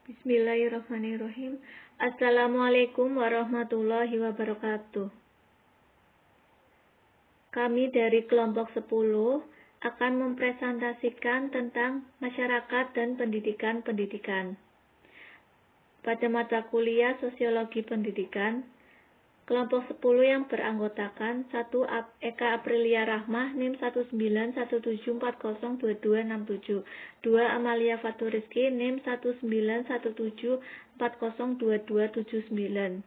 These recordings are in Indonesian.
Bismillahirrahmanirrahim. Assalamualaikum warahmatullahi wabarakatuh. Kami dari kelompok 10 akan mempresentasikan tentang masyarakat dan pendidikan. Pada mata kuliah Sosiologi Pendidikan, kelompok 10 yang beranggotakan 1. Eka Aprilia Rahmah, NIM 191740267, 2. Amalia Faturiski, NIM 19174022279,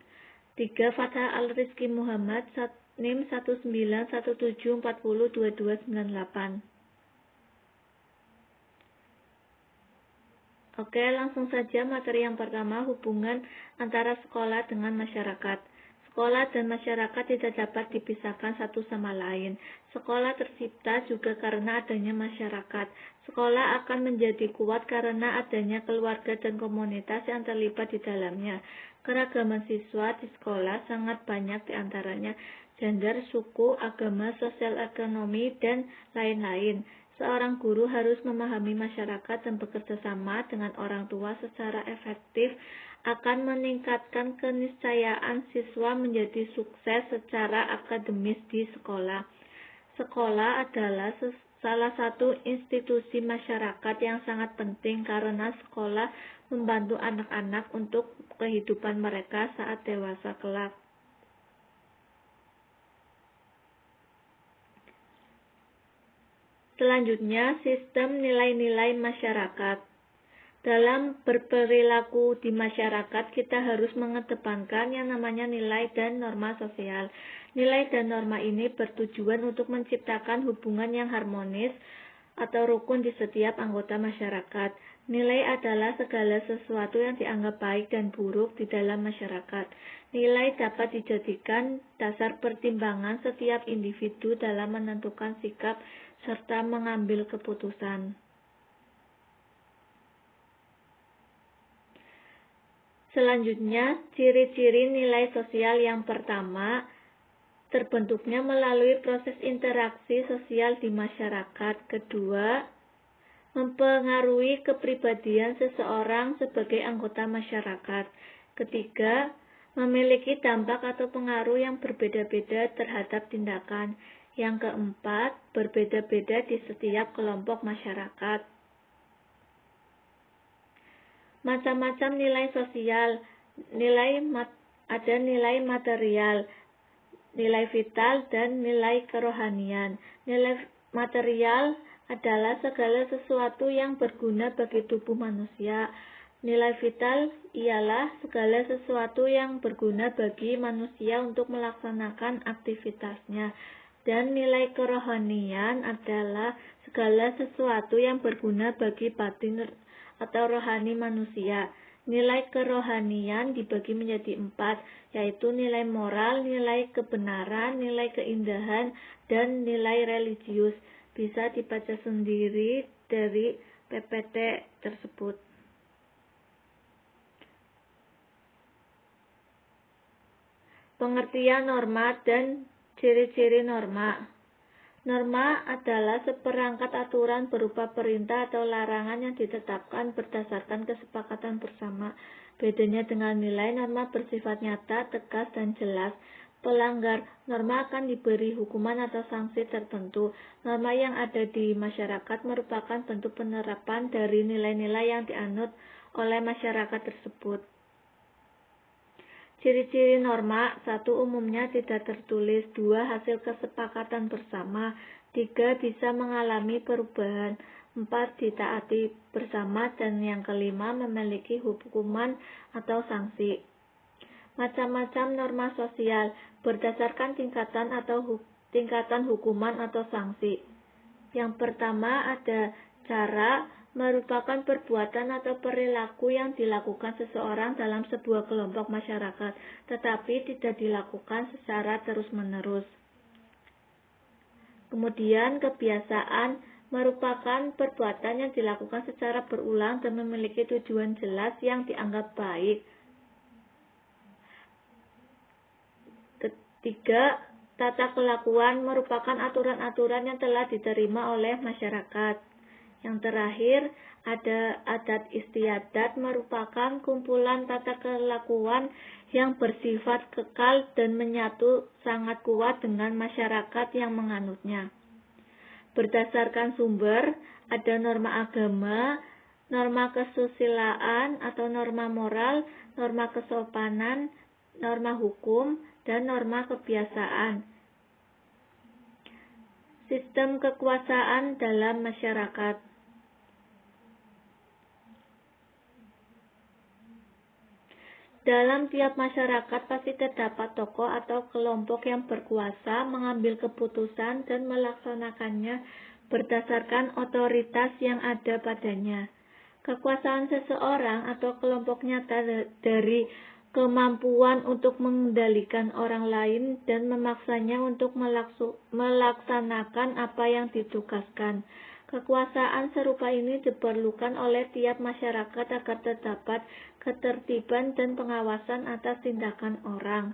3. Fatha Al-Rizki Muhammad, NIM 19174022298. Oke, langsung saja materi yang pertama, hubungan antara sekolah dengan masyarakat. Sekolah dan masyarakat tidak dapat dipisahkan satu sama lain. Sekolah tercipta juga karena adanya masyarakat. Sekolah akan menjadi kuat karena adanya keluarga dan komunitas yang terlibat di dalamnya. Keragaman siswa di sekolah sangat banyak diantaranya gender, suku, agama, sosial ekonomi, dan lain-lain. Seorang guru harus memahami masyarakat dan bekerja sama dengan orang tua secara efektif akan meningkatkan keniscayaan siswa menjadi sukses secara akademis di sekolah. Sekolah adalah salah satu institusi masyarakat yang sangat penting karena sekolah membantu anak-anak untuk kehidupan mereka saat dewasa kelak. Selanjutnya, sistem nilai-nilai masyarakat. Dalam berperilaku di masyarakat, kita harus mengedepankan yang namanya nilai dan norma sosial. Nilai dan norma ini bertujuan untuk menciptakan hubungan yang harmonis atau rukun di setiap anggota masyarakat. Nilai adalah segala sesuatu yang dianggap baik dan buruk di dalam masyarakat. Nilai dapat dijadikan dasar pertimbangan setiap individu dalam menentukan sikap serta mengambil keputusan. Selanjutnya, ciri-ciri nilai sosial yang pertama, terbentuknya melalui proses interaksi sosial di masyarakat. Kedua, mempengaruhi kepribadian seseorang sebagai anggota masyarakat. Ketiga, memiliki dampak atau pengaruh yang berbeda-beda terhadap tindakan. Yang keempat, berbeda-beda di setiap kelompok masyarakat. Macam-macam nilai sosial. Ada nilai material, nilai vital, dan nilai kerohanian. Nilai material adalah segala sesuatu yang berguna bagi tubuh manusia. Nilai vital ialah segala sesuatu yang berguna bagi manusia untuk melaksanakan aktivitasnya. Dan nilai kerohanian adalah segala sesuatu yang berguna bagi batin atau rohani manusia. Nilai kerohanian dibagi menjadi 4, yaitu nilai moral, nilai kebenaran, nilai keindahan, dan nilai religius. Bisa dibaca sendiri dari PPT tersebut. Pengertian norma dan ciri-ciri norma. Norma adalah seperangkat aturan berupa perintah atau larangan yang ditetapkan berdasarkan kesepakatan bersama. Bedanya dengan nilai, norma bersifat nyata, tegas, dan jelas. Pelanggar norma akan diberi hukuman atau sanksi tertentu. Norma yang ada di masyarakat merupakan bentuk penerapan dari nilai-nilai yang dianut oleh masyarakat tersebut. Ciri-ciri norma: 1. Umumnya tidak tertulis. 2. Hasil kesepakatan bersama. 3. Bisa mengalami perubahan. 4. Ditaati bersama. Dan yang kelima, memiliki hukuman atau sanksi. Macam-macam norma sosial berdasarkan tingkatan hukuman atau sanksi. Yang pertama ada cara, merupakan perbuatan atau perilaku yang dilakukan seseorang dalam sebuah kelompok masyarakat, tetapi tidak dilakukan secara terus-menerus. Kemudian kebiasaan merupakan perbuatan yang dilakukan secara berulang dan memiliki tujuan jelas yang dianggap baik. Ketiga, tata kelakuan merupakan aturan-aturan yang telah diterima oleh masyarakat. Yang terakhir, ada adat istiadat merupakan kumpulan tata kelakuan yang bersifat kekal dan menyatu sangat kuat dengan masyarakat yang menganutnya. Berdasarkan sumber, ada norma agama, norma kesusilaan atau norma moral, norma kesopanan, norma hukum, dan norma kebiasaan. Sistem kekuasaan dalam masyarakat. Dalam tiap masyarakat pasti terdapat tokoh atau kelompok yang berkuasa mengambil keputusan dan melaksanakannya berdasarkan otoritas yang ada padanya. Kekuasaan seseorang atau kelompok nyata dari kemampuan untuk mengendalikan orang lain dan memaksanya untuk melaksanakan apa yang ditugaskan. Kekuasaan serupa ini diperlukan oleh tiap masyarakat agar terdapat ketertiban dan pengawasan atas tindakan orang.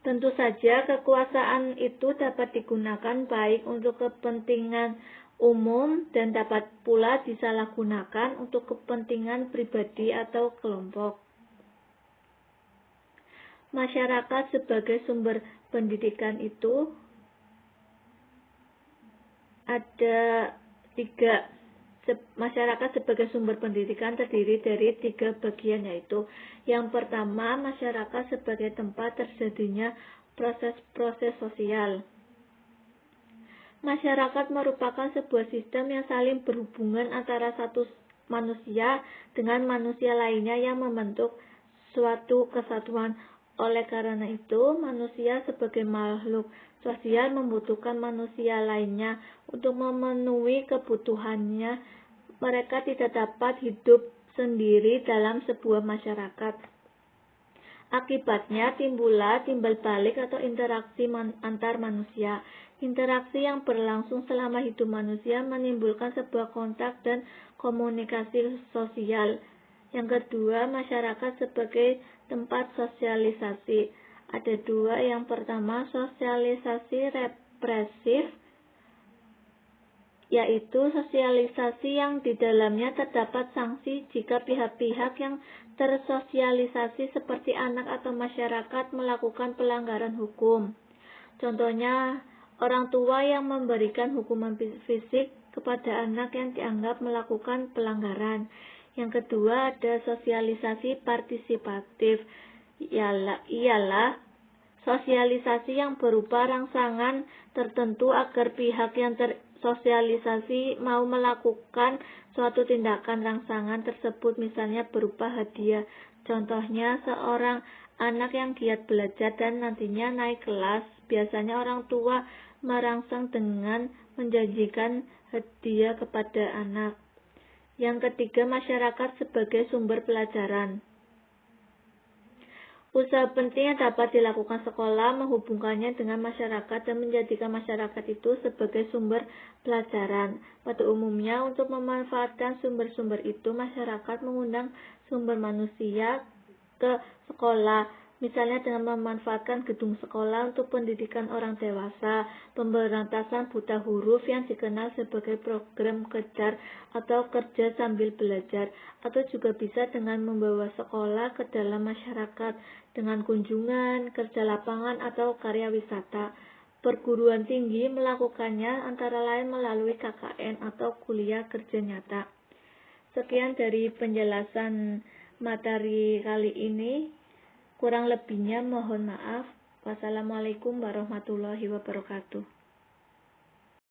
Tentu saja kekuasaan itu dapat digunakan baik untuk kepentingan umum dan dapat pula disalahgunakan untuk kepentingan pribadi atau kelompok. Masyarakat sebagai sumber pendidikan itu ada tiga. Masyarakat sebagai sumber pendidikan terdiri dari tiga bagian, yaitu yang pertama, masyarakat sebagai tempat terjadinya proses-proses sosial. Masyarakat merupakan sebuah sistem yang saling berhubungan antara satu manusia dengan manusia lainnya yang membentuk suatu kesatuan. Oleh karena itu, manusia sebagai makhluk sosial membutuhkan manusia lainnya untuk memenuhi kebutuhannya. Mereka tidak dapat hidup sendiri dalam sebuah masyarakat. Akibatnya timbullah timbal balik atau interaksi antar manusia. Interaksi yang berlangsung selama hidup manusia menimbulkan sebuah kontak dan komunikasi sosial. Yang kedua, masyarakat sebagai tempat sosialisasi. Ada dua. Yang pertama, sosialisasi represif, yaitu sosialisasi yang di dalamnya terdapat sanksi jika pihak-pihak yang tersosialisasi seperti anak atau masyarakat melakukan pelanggaran hukum. Contohnya, orang tua yang memberikan hukuman fisik kepada anak yang dianggap melakukan pelanggaran. Yang kedua, ada sosialisasi partisipatif, ialah sosialisasi yang berupa rangsangan tertentu agar pihak yang tersosialisasi mau melakukan suatu tindakan. Rangsangan tersebut misalnya berupa hadiah. Contohnya, seorang anak yang giat belajar dan nantinya naik kelas, biasanya orang tua merangsang dengan menjanjikan hadiah kepada anak. Yang ketiga, masyarakat sebagai sumber pelajaran. Usaha penting yang dapat dilakukan sekolah menghubungkannya dengan masyarakat dan menjadikan masyarakat itu sebagai sumber pelajaran. Pada umumnya, untuk memanfaatkan sumber-sumber itu, masyarakat mengundang sumber manusia ke sekolah. Misalnya dengan memanfaatkan gedung sekolah untuk pendidikan orang dewasa, pemberantasan buta huruf yang dikenal sebagai program kejar atau kerja sambil belajar, atau juga bisa dengan membawa sekolah ke dalam masyarakat dengan kunjungan, kerja lapangan, atau karya wisata. Perguruan tinggi melakukannya antara lain melalui KKN atau kuliah kerja nyata. Sekian dari penjelasan materi kali ini. Kurang lebihnya mohon maaf. Wassalamualaikum warahmatullahi wabarakatuh.